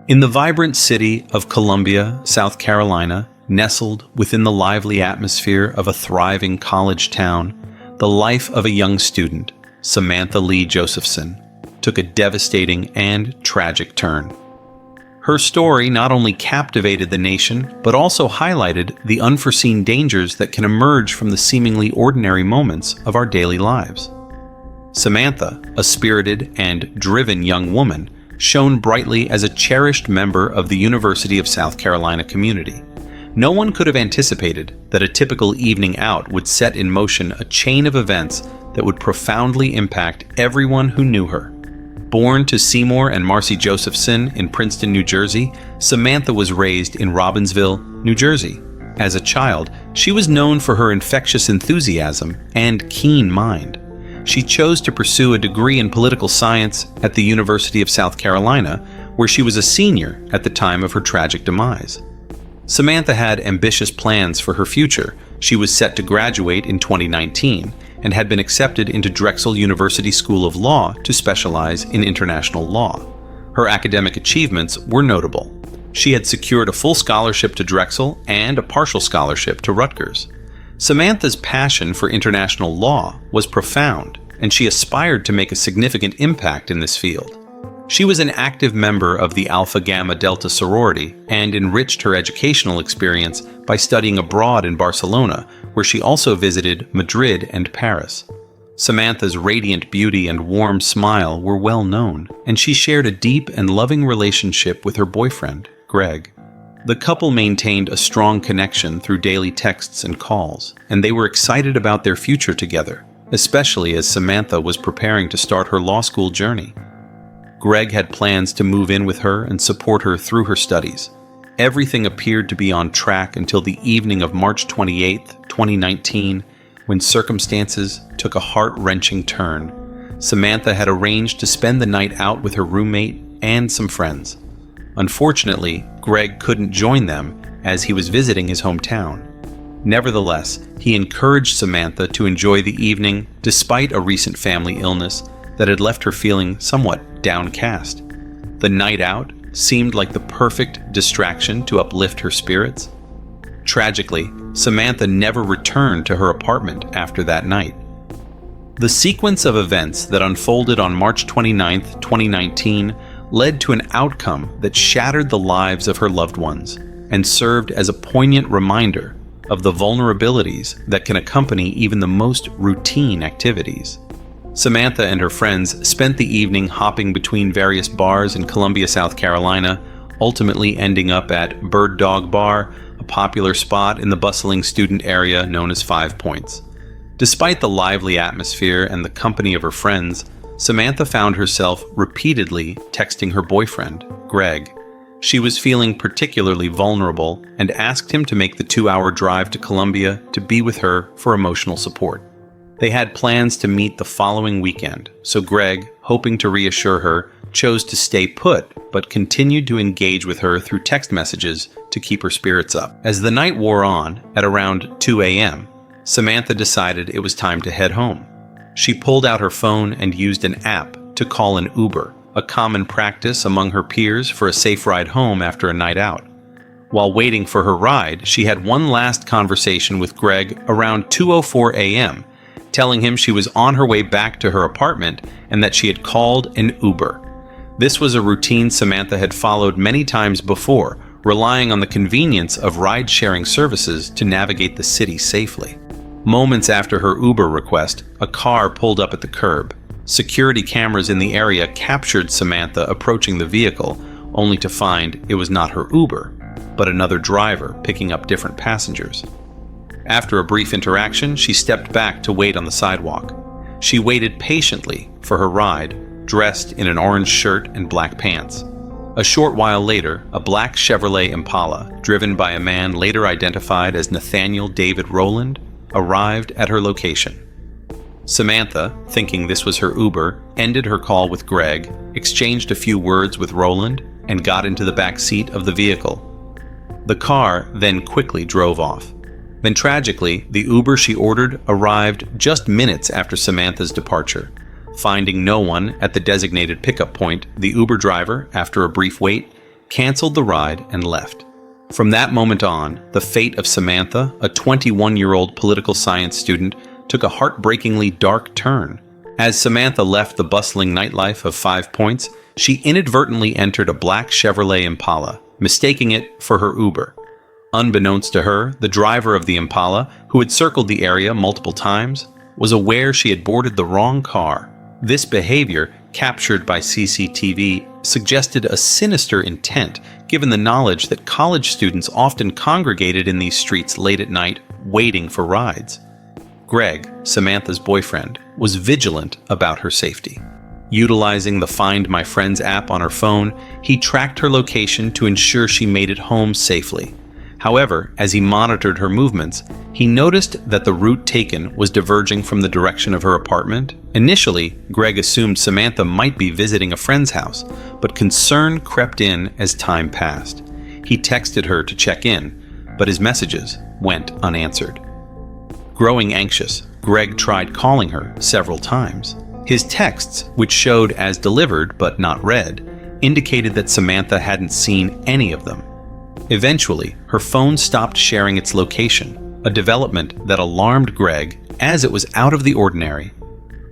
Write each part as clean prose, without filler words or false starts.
In the vibrant city of Columbia, South Carolina, nestled within the lively atmosphere of a thriving college town, the life of a young student, Samantha Lee Josephson, took a devastating and tragic turn. Her story not only captivated the nation, but also highlighted the unforeseen dangers that can emerge from the seemingly ordinary moments of our daily lives. Samantha, a spirited and driven young woman, shone brightly as a cherished member of the University of South Carolina community. No one could have anticipated that a typical evening out would set in motion a chain of events that would profoundly impact everyone who knew her. Born to Seymour and Marcy Josephson in Princeton, New Jersey, Samantha was raised in Robbinsville, New Jersey. As a child, she was known for her infectious enthusiasm and keen mind. She chose to pursue a degree in political science at the University of South Carolina, where she was a senior at the time of her tragic demise. Samantha had ambitious plans for her future. She was set to graduate in 2019 and had been accepted into Drexel University School of Law to specialize in international law. Her academic achievements were notable. She had secured a full scholarship to Drexel and a partial scholarship to Rutgers. Samantha's passion for international law was profound, and she aspired to make a significant impact in this field. She was an active member of the Alpha Gamma Delta sorority and enriched her educational experience by studying abroad in Barcelona, where she also visited Madrid and Paris. Samantha's radiant beauty and warm smile were well known, and she shared a deep and loving relationship with her boyfriend, Greg. The couple maintained a strong connection through daily texts and calls, and they were excited about their future together, especially as Samantha was preparing to start her law school journey. Greg had plans to move in with her and support her through her studies. Everything appeared to be on track until the evening of March 28, 2019, when circumstances took a heart-wrenching turn. Samantha had arranged to spend the night out with her roommate and some friends. Unfortunately, Greg couldn't join them as he was visiting his hometown. Nevertheless, he encouraged Samantha to enjoy the evening despite a recent family illness that had left her feeling somewhat downcast. The night out seemed like the perfect distraction to uplift her spirits. Tragically, Samantha never returned to her apartment after that night. The sequence of events that unfolded on March 29, 2019, led to an outcome that shattered the lives of her loved ones and served as a poignant reminder of the vulnerabilities that can accompany even the most routine activities. Samantha and her friends spent the evening hopping between various bars in Columbia, South Carolina, ultimately ending up at Bird Dog Bar, a popular spot in the bustling student area known as 5 Points. Despite the lively atmosphere and the company of her friends, Samantha found herself repeatedly texting her boyfriend, Greg. She was feeling particularly vulnerable and asked him to make the 2-hour drive to Columbia to be with her for emotional support. They had plans to meet the following weekend, so Greg, hoping to reassure her, chose to stay put, but continued to engage with her through text messages to keep her spirits up. As the night wore on, at around 2 a.m., Samantha decided it was time to head home. She pulled out her phone and used an app to call an Uber, a common practice among her peers for a safe ride home after a night out. While waiting for her ride, she had one last conversation with Greg around 2:04 a.m., telling him she was on her way back to her apartment and that she had called an Uber. This was a routine Samantha had followed many times before, relying on the convenience of ride-sharing services to navigate the city safely. Moments after her Uber request, a car pulled up at the curb. Security cameras in the area captured Samantha approaching the vehicle, only to find it was not her Uber, but another driver picking up different passengers. After a brief interaction, she stepped back to wait on the sidewalk. She waited patiently for her ride, dressed in an orange shirt and black pants. A short while later, a black Chevrolet Impala, driven by a man later identified as Nathaniel David Rowland, arrived at her location. Samantha, thinking this was her Uber, ended her call with Greg, exchanged a few words with Rowland, and got into the back seat of the vehicle. The car then quickly drove off. Then tragically, the Uber she ordered arrived just minutes after Samantha's departure. Finding no one at the designated pickup point, the Uber driver, after a brief wait, canceled the ride, and left. From that moment on, the fate of Samantha, a 21-year-old political science student, took a heartbreakingly dark turn. As Samantha left the bustling nightlife of 5 Points, she inadvertently entered a black Chevrolet Impala, mistaking it for her Uber. Unbeknownst to her, the driver of the Impala, who had circled the area multiple times, was aware she had boarded the wrong car. This behavior, captured by CCTV, suggested a sinister intent, given the knowledge that college students often congregated in these streets late at night, waiting for rides. Greg, Samantha's boyfriend, was vigilant about her safety. Utilizing the Find My Friends app on her phone, he tracked her location to ensure she made it home safely. However, as he monitored her movements, he noticed that the route taken was diverging from the direction of her apartment. Initially, Greg assumed Samantha might be visiting a friend's house, but concern crept in as time passed. He texted her to check in, but his messages went unanswered. Growing anxious, Greg tried calling her several times. His texts, which showed as delivered but not read, indicated that Samantha hadn't seen any of them. Eventually, her phone stopped sharing its location, a development that alarmed Greg as it was out of the ordinary.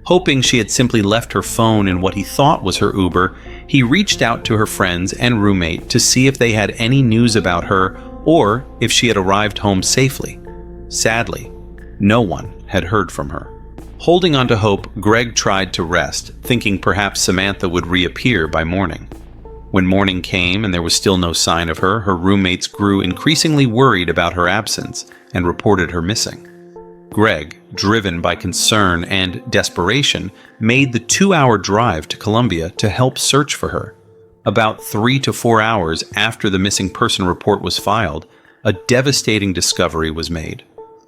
Hoping she had simply left her phone in what he thought was her Uber, he reached out to her friends and roommate to see if they had any news about her or if she had arrived home safely. Sadly, no one had heard from her. Holding on to hope, Greg tried to rest, thinking perhaps Samantha would reappear by morning. When morning came and there was still no sign of her, her roommates grew increasingly worried about her absence and reported her missing. Greg, driven by concern and desperation, made the 2-hour drive to Columbia to help search for her. About 3 to 4 hours after the missing person report was filed, a devastating discovery was made.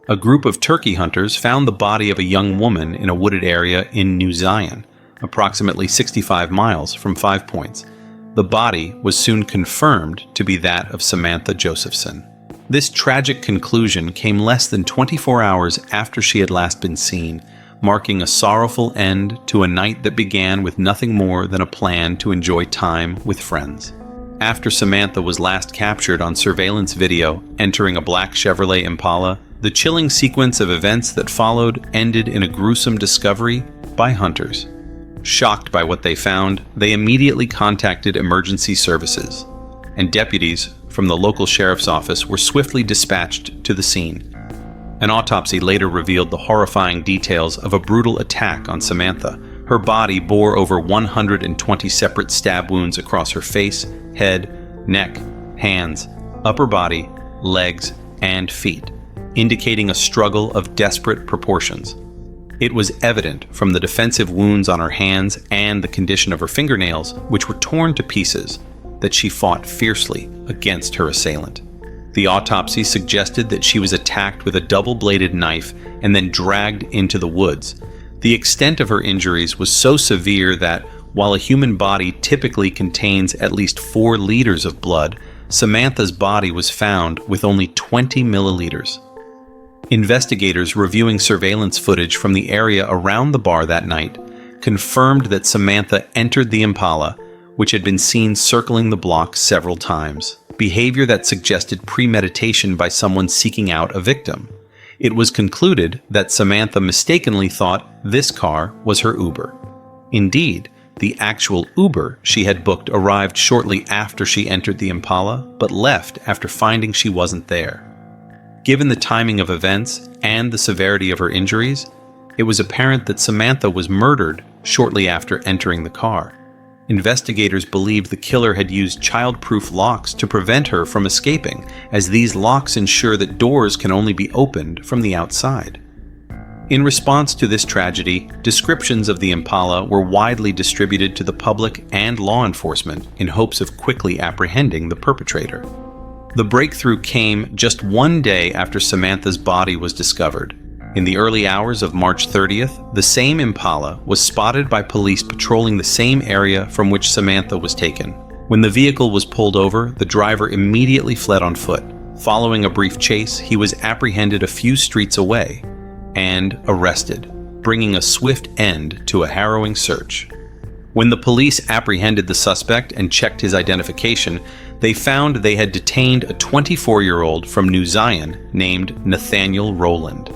A group of turkey hunters found the body of a young woman in a wooded area in New Zion, approximately 65 miles from 5 Points. The body was soon confirmed to be that of Samantha Josephson. This tragic conclusion came less than 24 hours after she had last been seen, marking a sorrowful end to a night that began with nothing more than a plan to enjoy time with friends. After Samantha was last captured on surveillance video entering a black Chevrolet Impala, the chilling sequence of events that followed ended in a gruesome discovery by hunters. Shocked by what they found, they immediately contacted emergency services, and deputies from the local sheriff's office were swiftly dispatched to the scene. An autopsy later revealed the horrifying details of a brutal attack on Samantha. Her body bore over 120 separate stab wounds across her face, head, neck, hands, upper body, legs, and feet, indicating a struggle of desperate proportions. It was evident from the defensive wounds on her hands and the condition of her fingernails, which were torn to pieces, that she fought fiercely against her assailant. The autopsy suggested that she was attacked with a double-bladed knife and then dragged into the woods. The extent of her injuries was so severe that, while a human body typically contains at least 4 liters of blood, Samantha's body was found with only 20 milliliters. Investigators reviewing surveillance footage from the area around the bar that night confirmed that Samantha entered the Impala, which had been seen circling the block several times, behavior that suggested premeditation by someone seeking out a victim. It was concluded that Samantha mistakenly thought this car was her Uber. Indeed, the actual Uber she had booked arrived shortly after she entered the Impala, but left after finding she wasn't there. Given the timing of events and the severity of her injuries, it was apparent that Samantha was murdered shortly after entering the car. Investigators believed the killer had used child-proof locks to prevent her from escaping, as these locks ensure that doors can only be opened from the outside. In response to this tragedy, descriptions of the Impala were widely distributed to the public and law enforcement in hopes of quickly apprehending the perpetrator. The breakthrough came just 1 day after Samantha's body was discovered. In the early hours of March 30th, the same Impala was spotted by police patrolling the same area from which Samantha was taken. When the vehicle was pulled over, the driver immediately fled on foot. Following a brief chase, he was apprehended a few streets away and arrested, bringing a swift end to a harrowing search. When the police apprehended the suspect and checked his identification, they found they had detained a 24-year-old from New Zion named Nathaniel Rowland.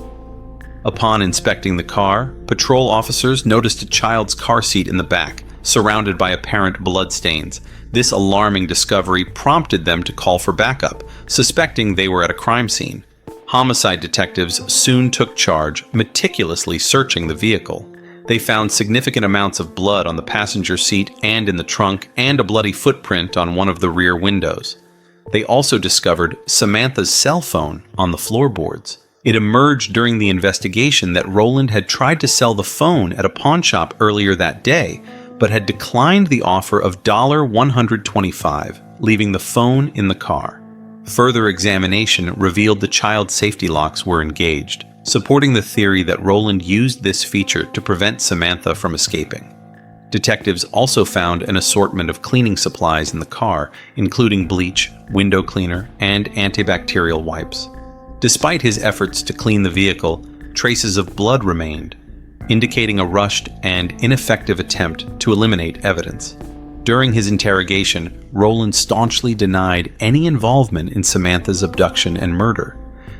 Upon inspecting the car, patrol officers noticed a child's car seat in the back, surrounded by apparent bloodstains. This alarming discovery prompted them to call for backup, suspecting they were at a crime scene. Homicide detectives soon took charge, meticulously searching the vehicle. They found significant amounts of blood on the passenger seat and in the trunk, and a bloody footprint on one of the rear windows. They also discovered Samantha's cell phone on the floorboards. It emerged during the investigation that Rowland had tried to sell the phone at a pawn shop earlier that day, but had declined the offer of $125, leaving the phone in the car. Further examination revealed the child safety locks were engaged, supporting the theory that Rowland used this feature to prevent Samantha from escaping. Detectives also found an assortment of cleaning supplies in the car, including bleach, window cleaner, and antibacterial wipes. Despite his efforts to clean the vehicle, traces of blood remained, indicating a rushed and ineffective attempt to eliminate evidence. During his interrogation, Rowland staunchly denied any involvement in Samantha's abduction and murder.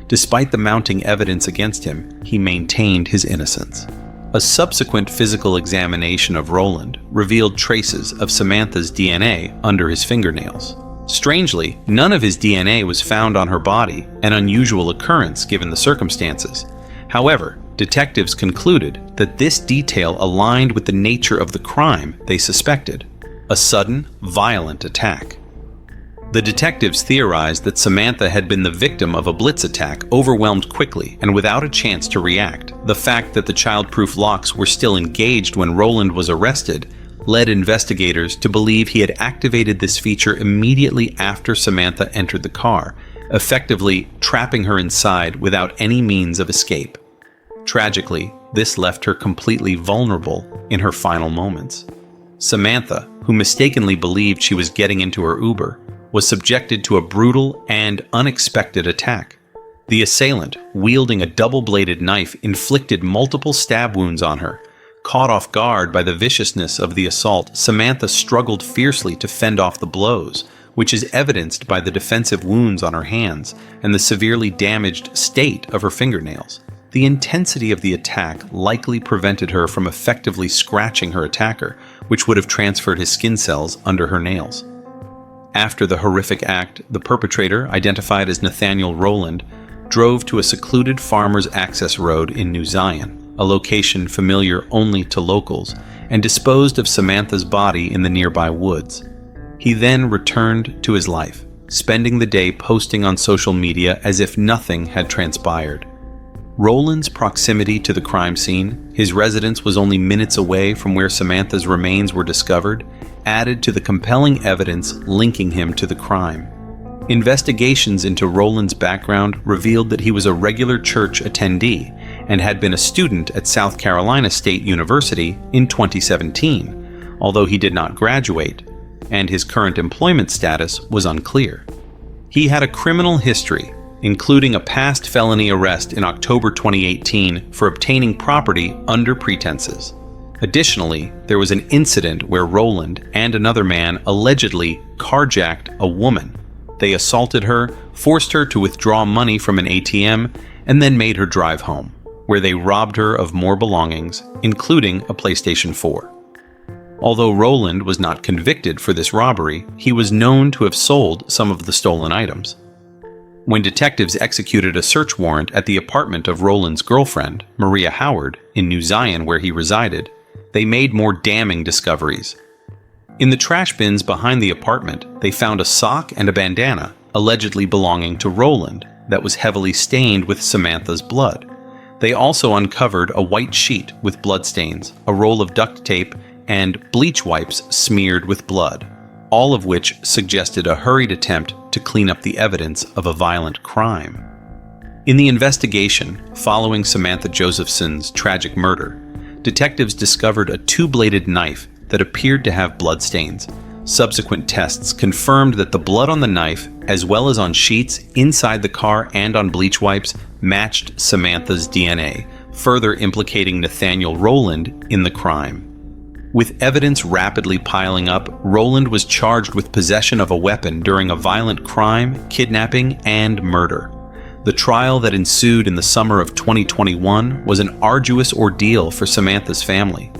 Despite the mounting evidence against him, he maintained his innocence. A subsequent physical examination of Rowland revealed traces of Samantha's DNA under his fingernails. Strangely, none of his DNA was found on her body, an unusual occurrence given the circumstances. However, detectives concluded that this detail aligned with the nature of the crime they suspected: a sudden, violent attack. The detectives theorized that Samantha had been the victim of a blitz attack, overwhelmed quickly and without a chance to react. The fact that the child-proof locks were still engaged when Rowland was arrested led investigators to believe he had activated this feature immediately after Samantha entered the car, effectively trapping her inside without any means of escape. Tragically, this left her completely vulnerable in her final moments. Samantha, who mistakenly believed she was getting into her Uber, was subjected to a brutal and unexpected attack. The assailant, wielding a double-bladed knife, inflicted multiple stab wounds on her. Caught off guard by the viciousness of the assault, Samantha struggled fiercely to fend off the blows, which is evidenced by the defensive wounds on her hands and the severely damaged state of her fingernails. The intensity of the attack likely prevented her from effectively scratching her attacker, which would have transferred his skin cells under her nails. After the horrific act, the perpetrator, identified as Nathaniel Rowland, drove to a secluded farmer's access road in New Zion, a location familiar only to locals, and disposed of Samantha's body in the nearby woods. He then returned to his life, spending the day posting on social media as if nothing had transpired. Rowland's proximity to the crime scene, his residence was only minutes away from where Samantha's remains were discovered, added to the compelling evidence linking him to the crime. Investigations into Rowland's background revealed that he was a regular church attendee and had been a student at South Carolina State University in 2017, although he did not graduate, and his current employment status was unclear. He had a criminal history, including a past felony arrest in October 2018 for obtaining property under pretenses. Additionally, there was an incident where Rowland and another man allegedly carjacked a woman. They assaulted her, forced her to withdraw money from an ATM, and then made her drive home, where they robbed her of more belongings, including a PlayStation 4. Although Rowland was not convicted for this robbery, he was known to have sold some of the stolen items. When detectives executed a search warrant at the apartment of Rowland's girlfriend, Maria Howard, in New Zion where he resided, they made more damning discoveries. In the trash bins behind the apartment, they found a sock and a bandana, allegedly belonging to Rowland, that was heavily stained with Samantha's blood. They also uncovered a white sheet with bloodstains, a roll of duct tape, and bleach wipes smeared with blood, all of which suggested a hurried attempt to clean up the evidence of a violent crime. In the investigation following Samantha Josephson's tragic murder, detectives discovered a two-bladed knife that appeared to have bloodstains. Subsequent tests confirmed that the blood on the knife, as well as on sheets inside the car and on bleach wipes, matched Samantha's DNA, further implicating Nathaniel Rowland in the crime. With evidence rapidly piling up, Rowland was charged with possession of a weapon during a violent crime, kidnapping, and murder. The trial that ensued in the summer of 2021 was an arduous ordeal for Samantha's family.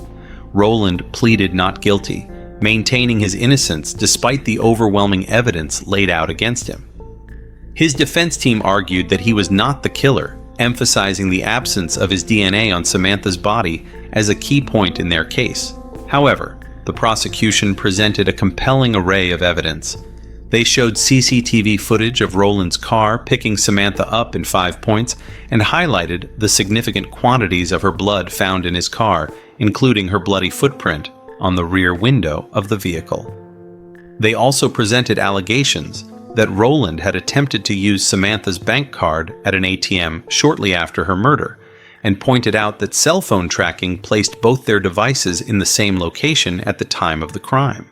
Rowland pleaded not guilty, maintaining his innocence despite the overwhelming evidence laid out against him. His defense team argued that he was not the killer, emphasizing the absence of his DNA on Samantha's body as a key point in their case. However, the prosecution presented a compelling array of evidence. They showed CCTV footage of Rowland's car picking Samantha up in 5 points and highlighted the significant quantities of her blood found in his car, including her bloody footprint on the rear window of the vehicle. They also presented allegations that Rowland had attempted to use Samantha's bank card at an ATM shortly after her murder, and pointed out that cell phone tracking placed both their devices in the same location at the time of the crime.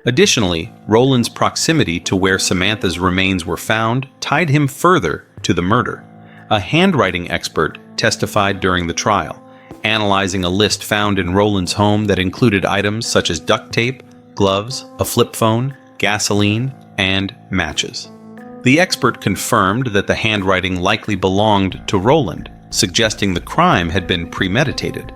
Additionally, Rowland's proximity to where Samantha's remains were found tied him further to the murder. A handwriting expert testified during the trial, analyzing a list found in Rowland's home that included items such as duct tape, gloves, a flip phone, gasoline, and matches. The expert confirmed that the handwriting likely belonged to Rowland, suggesting the crime had been premeditated.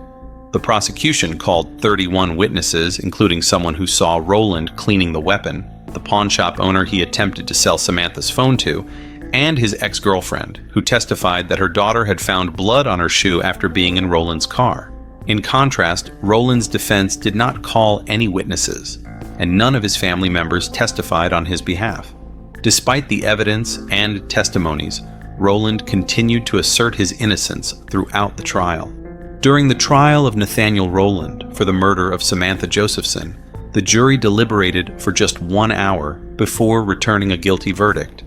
The prosecution called 31 witnesses, including someone who saw Rowland cleaning the weapon, the pawn shop owner he attempted to sell Samantha's phone to, and his ex-girlfriend, who testified that her daughter had found blood on her shoe after being in Rowland's car. In contrast, Rowland's defense did not call any witnesses, and none of his family members testified on his behalf. Despite the evidence and testimonies, Rowland continued to assert his innocence throughout the trial. During the trial of Nathaniel Rowland for the murder of Samantha Josephson, the jury deliberated for just 1 hour before returning a guilty verdict.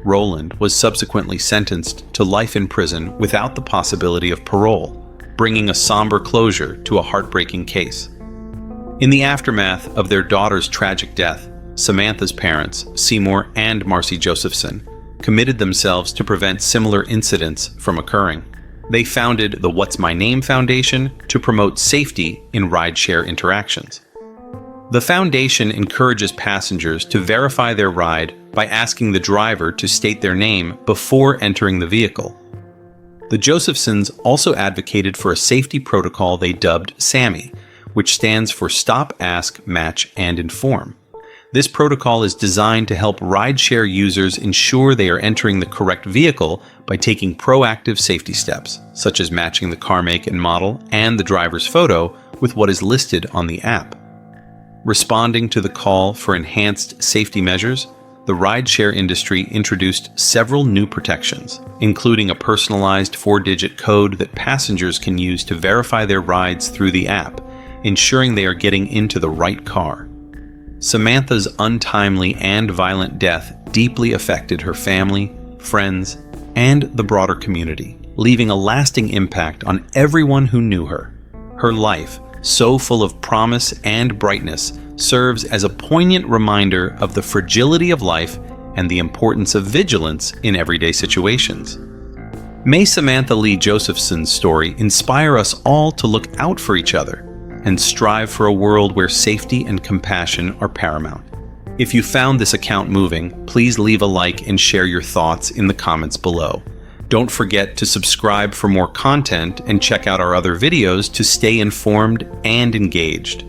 Rowland was subsequently sentenced to life in prison without the possibility of parole, bringing a somber closure to a heartbreaking case. In the aftermath of their daughter's tragic death, Samantha's parents, Seymour and Marcy Josephson, committed themselves to prevent similar incidents from occurring. They founded the What's My Name Foundation to promote safety in rideshare interactions. The foundation encourages passengers to verify their ride by asking the driver to state their name before entering the vehicle. The Josephsons also advocated for a safety protocol they dubbed SAMI, which stands for Stop, Ask, Match, and Inform. This protocol is designed to help rideshare users ensure they are entering the correct vehicle by taking proactive safety steps, such as matching the car make and model and the driver's photo with what is listed on the app. Responding to the call for enhanced safety measures, the rideshare industry introduced several new protections, including a personalized 4-digit code that passengers can use to verify their rides through the app, ensuring they are getting into the right car. Samantha's untimely and violent death deeply affected her family, friends, and the broader community, leaving a lasting impact on everyone who knew her. Her life, so full of promise and brightness, serves as a poignant reminder of the fragility of life and the importance of vigilance in everyday situations. May Samantha Lee Josephson's story inspire us all to look out for each other and strive for a world where safety and compassion are paramount. If you found this account moving, please leave a like and share your thoughts in the comments below. Don't forget to subscribe for more content and check out our other videos to stay informed and engaged.